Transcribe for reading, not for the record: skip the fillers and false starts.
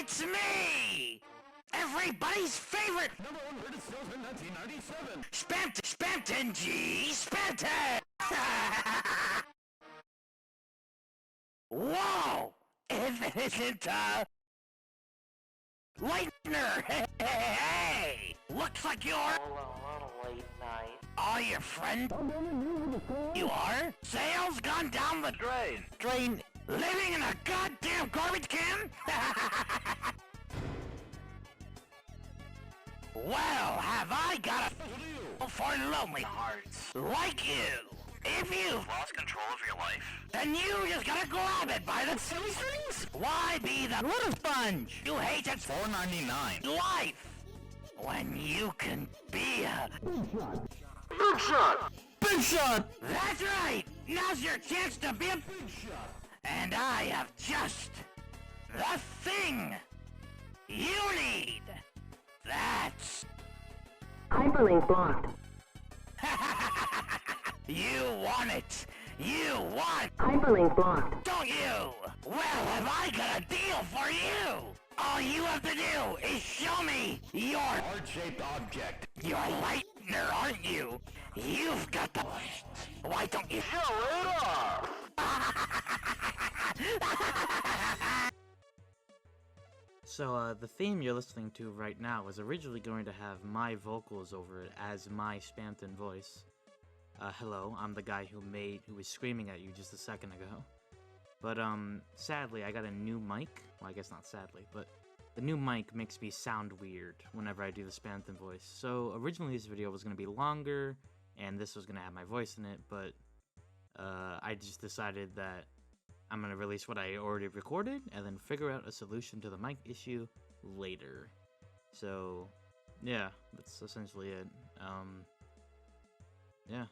It's me! Everybody's favorite! Number one heard sales in 1997! Spamton G! Spamton! Whoa! If it isn't, Lightner! Hey! Looks like you're a little late night. all your friend. You are? Sales gone down the drain. Living in a goddamn garbage can? Well, have I got a for lonely hearts like you. If you've lost control of your life, then you just gotta grab it by the silly strings. Why be the little sponge? You hate it. $4.99 life when you can be a Big shot! big shot. That's right. Now's your chance to be a Big shot! and I have just the thing you need. That's Hyperlink blocked. you want it. You want, Hyperlink blocked. don't you? Well, have I got a deal for you? All you have to do is show me your Heart-shaped object. lightener, aren't you? You've got the. Why don't you Show it off! So, the theme you're listening to right now was originally going to have my vocals over it as my Spamton voice. Hello, I'm the guy who was screaming at you just a second ago. But, sadly, I got a new mic. Well, I guess not sadly, but the new mic makes me sound weird whenever I do the Spamton voice. So, originally this video was going to be longer, and this was going to have my voice in it, but, I just decided that I'm going to release what I already recorded, and then figure out a solution to the mic issue later. So, yeah, that's essentially it. Yeah.